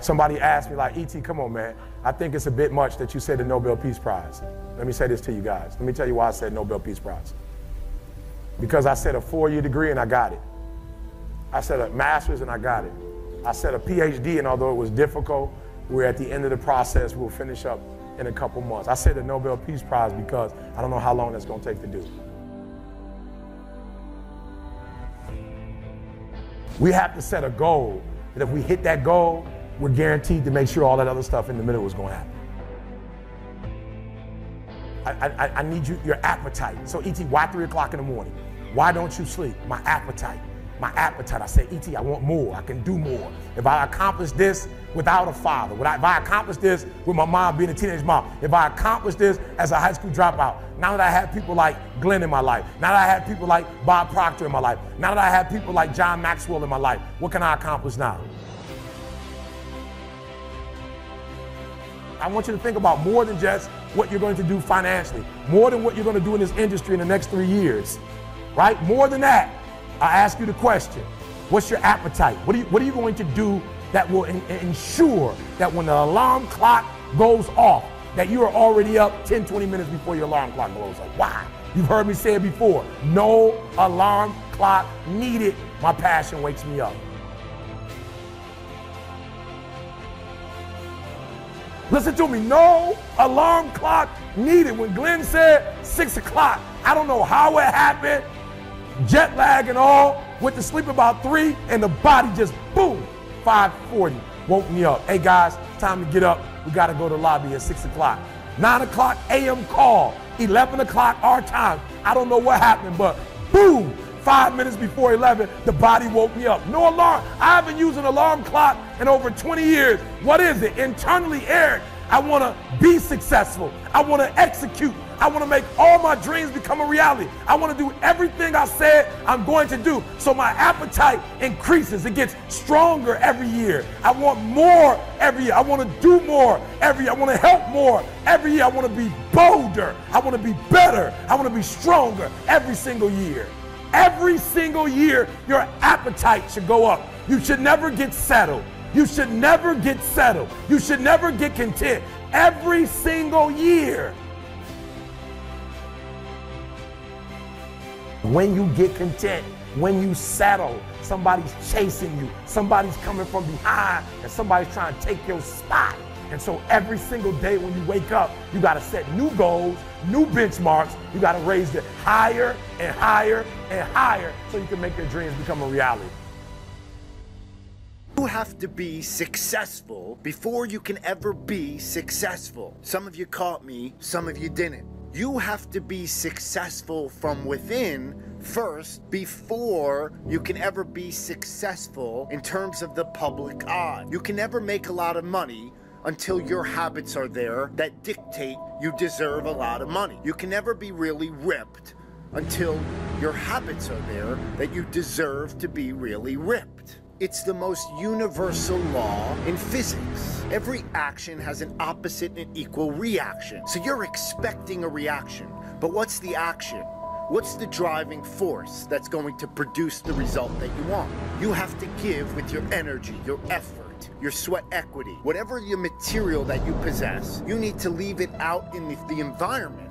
Somebody asked me like, E.T., come on, man. I think it's a bit much that you said the Nobel Peace Prize. Let me say this to you guys. Let me tell you why I said Nobel Peace Prize. Because I said a 4-year degree and I got it. I said a master's and I got it. I said a PhD, and although it was difficult, we're at the end of the process. We'll finish up in a couple months. I said the Nobel Peace Prize because I don't know how long that's going to take to do. We have to set a goal that if we hit that goal, we're guaranteed to make sure all that other stuff in the middle is going to happen. I need your appetite. So E.T., why 3 o'clock in the morning? Why don't you sleep? My appetite. My appetite. I say, E.T., I want more. I can do more. If I accomplish this without a father, if I accomplish this with my mom being a teenage mom, if I accomplish this as a high school dropout, now that I have people like Glenn in my life, now that I have people like Bob Proctor in my life, now that I have people like John Maxwell in my life, what can I accomplish now? I want you to think about more than just what you're going to do financially, more than what you're going to do in this industry in the next 3 years, right? More than that, I ask you the question, what's your appetite? What are you going to do that will ensure that when the alarm clock goes off, that you are already up 10, 20 minutes before your alarm clock goes off? Why? You've heard me say it before, no alarm clock needed. My passion wakes me up. Listen to me, no alarm clock needed. When Glenn said 6 o'clock, I don't know how it happened, jet lag and all, went to sleep about 3 and the body just boom, 5:40, woke me up. Hey guys, time to get up. We gotta go to the lobby at 6 o'clock. 9 o'clock a.m. call, 11 o'clock our time. I don't know what happened, but boom, 5 minutes before 11, the body woke me up. No alarm. I haven't used an alarm clock in over 20 years. What is it? Internally, Eric, I want to be successful. I want to execute. I want to make all my dreams become a reality. I want to do everything I said I'm going to do. So my appetite increases. It gets stronger every year. I want more every year. I want to do more every year. I want to help more every year. I want to be bolder. I want to be better. I want to be stronger every single year. Every single year, your appetite should go up. You should never get settled. You should never get settled. You should never get content. Every single year. When you get content, when you settle, somebody's chasing you, somebody's coming from behind, and somebody's trying to take your spot. And so every single day when you wake up, you got to set new goals, new benchmarks. You got to raise it higher and higher and higher so you can make your dreams become a reality. You have to be successful before you can ever be successful. Some of you caught me, some of you didn't. You have to be successful from within first before you can ever be successful in terms of the public eye. You can never make a lot of money until your habits are there that dictate you deserve a lot of money. You can never be really ripped until your habits are there that you deserve to be really ripped. It's the most universal law in physics. Every action has an opposite and equal reaction. So you're expecting a reaction, but what's the action? What's the driving force that's going to produce the result that you want? You have to give with your energy, your effort, your sweat equity. Whatever your material that you possess, you need to leave it out in the environment.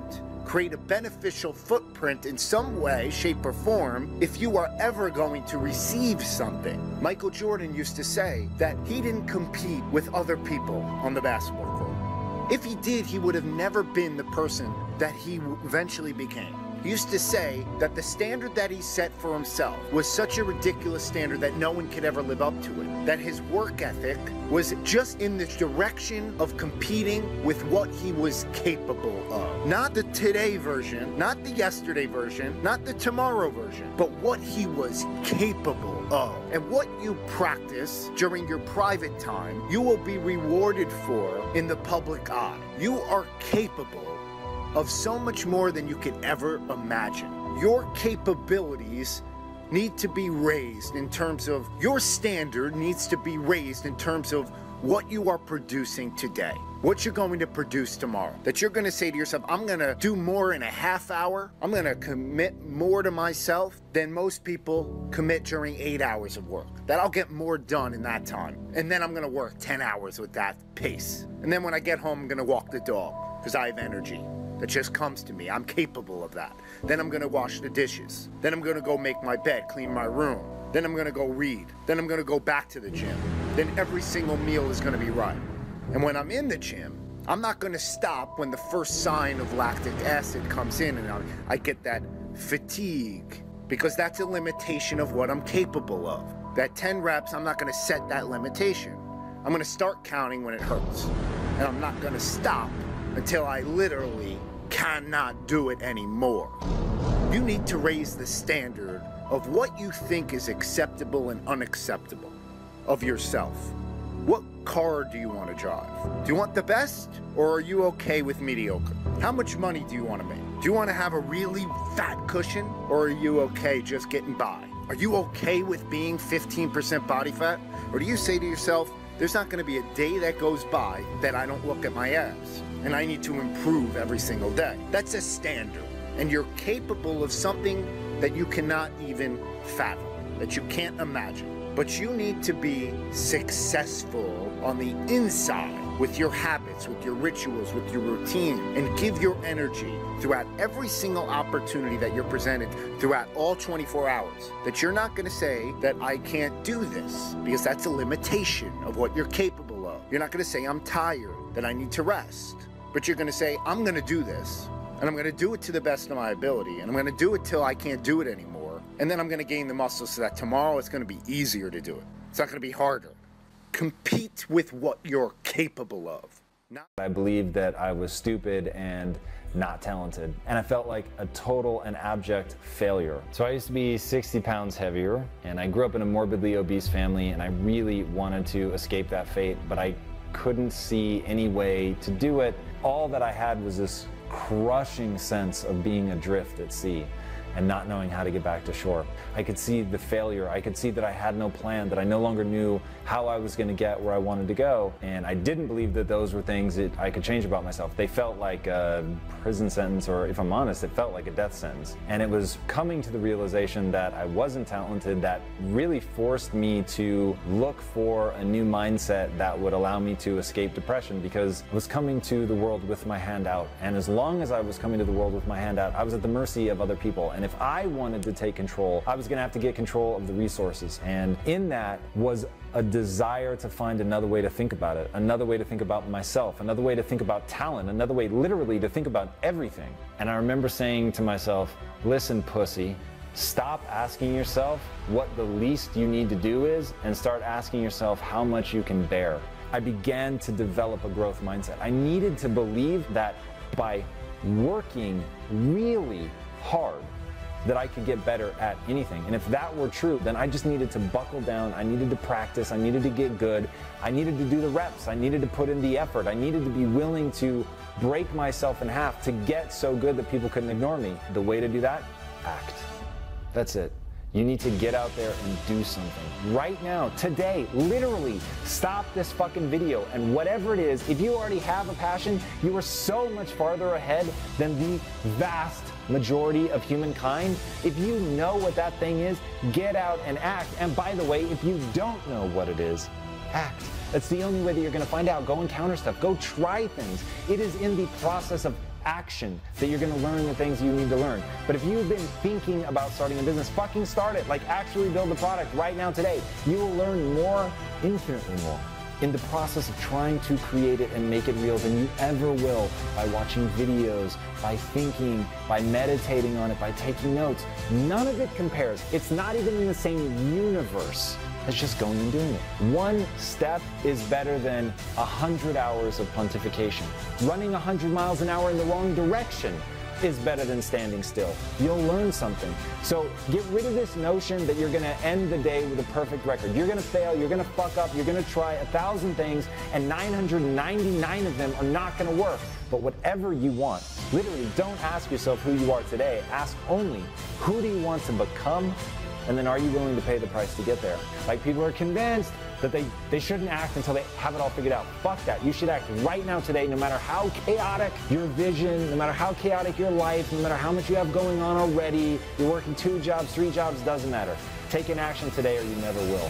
Create a beneficial footprint in some way, shape, or form if you are ever going to receive something. Michael Jordan used to say that he didn't compete with other people on the basketball court. If he did, he would have never been the person that he eventually became. He used to say that the standard that he set for himself was such a ridiculous standard that no one could ever live up to it. That his work ethic was just in the direction of competing with what he was capable of. Not the today version, not the yesterday version, not the tomorrow version, but what he was capable of. And what you practice during your private time, you will be rewarded for in the public eye. You are capable of so much more than you could ever imagine. Your capabilities need to be raised in terms of, your standard needs to be raised in terms of what you are producing today, what you're going to produce tomorrow, that you're going to say to yourself, I'm going to do more in a half hour. I'm going to commit more to myself than most people commit during 8 hours of work. That I'll get more done in that time. And then I'm going to work 10 hours with that pace. And then when I get home, I'm going to walk the dog because I have energy that just comes to me. I'm capable of that. Then I'm going to wash the dishes. Then I'm going to go make my bed, clean my room. Then I'm going to go read. Then I'm going to go back to the gym. Then every single meal is going to be right. And when I'm in the gym, I'm not going to stop when the first sign of lactic acid comes in and I get that fatigue, because that's a limitation of what I'm capable of. That 10 reps, I'm not going to set that limitation. I'm going to start counting when it hurts. And I'm not going to stop until I literally cannot do it anymore. You need to raise the standard of what you think is acceptable and unacceptable of yourself. What car do you want to drive? Do you want the best, or are you okay with mediocre? How much money do you want to make? Do you want to have a really fat cushion, or are you okay just getting by? Are you okay with being 15% body fat? Or do you say to yourself, there's not going to be a day that goes by that I don't look at my abs, and I need to improve every single day? That's a standard, and you're capable of something that you cannot even fathom, that you can't imagine. But you need to be successful on the inside with your habits, with your rituals, with your routine, and give your energy throughout every single opportunity that you're presented throughout all 24 hours. That you're not going to say that I can't do this, because that's a limitation of what you're capable of. You're not going to say I'm tired, that I need to rest. But you're going to say I'm going to do this, and I'm going to do it to the best of my ability, and I'm going to do it till I can't do it anymore. And then I'm going to gain the muscles so that tomorrow it's going to be easier to do it. It's not going to be harder. Compete with what you're capable of. I believed that I was stupid and not talented, and I felt like a total and abject failure. So I used to be 60 pounds heavier, and I grew up in a morbidly obese family, and I really wanted to escape that fate, but I couldn't see any way to do it. All that I had was this crushing sense of being adrift at sea and not knowing how to get back to shore. I could see the failure. I could see that I had no plan, that I no longer knew how I was going to get where I wanted to go. And I didn't believe that those were things that I could change about myself. They felt like a prison sentence, or if I'm honest, it felt like a death sentence. And it was coming to the realization that I wasn't talented that really forced me to look for a new mindset that would allow me to escape depression, because I was coming to the world with my hand out. And as long as I was coming to the world with my hand out, I was at the mercy of other people. And if I wanted to take control, I was going to have to get control of the resources. And in that was a desire to find another way to think about it, another way to think about myself, another way to think about talent, another way literally to think about everything. And I remember saying to myself, listen, pussy, stop asking yourself what the least you need to do is, and start asking yourself how much you can bear. I began to develop a growth mindset. I needed to believe that by working really hard, that I could get better at anything. And if that were true, then I just needed to buckle down. I needed to practice. I needed to get good. I needed to do the reps. I needed to put in the effort. I needed to be willing to break myself in half to get so good that people couldn't ignore me. The way to do that? Act. That's it. You need to get out there and do something. Right now, today, literally, stop this fucking video, and whatever it is, if you already have a passion, you are so much farther ahead than the vast majority of humankind. If you know what that thing is, get out and act. And by the way, if you don't know what it is, act. That's the only way that you're gonna find out. Go encounter stuff, go try things. It is in the process of action that you're going to learn the things you need to learn. But if you've been thinking about starting a business, fucking start it. Like, actually build the product right now today. You will learn more, infinitely more, in the process of trying to create it and make it real than you ever will by watching videos, by thinking, by meditating on it, by taking notes. None of it compares. It's not even in the same universe as just going and doing it. One step is better than 100 hours of pontification. Running 100 miles an hour in the wrong direction is better than standing still. You'll learn something. So get rid of this notion that you're gonna end the day with a perfect record. You're gonna fail, you're gonna fuck up, you're gonna try 1,000 things, and 999 of them are not gonna work. But whatever you want, literally don't ask yourself who you are today. Ask only, who do you want to become? And then are you willing to pay the price to get there? Like, people are convinced that they shouldn't act until they have it all figured out. Fuck that. You should act right now today, no matter how chaotic your vision, no matter how chaotic your life, no matter how much you have going on already. You're working 2 jobs, 3 jobs, doesn't matter. Take an action today or you never will.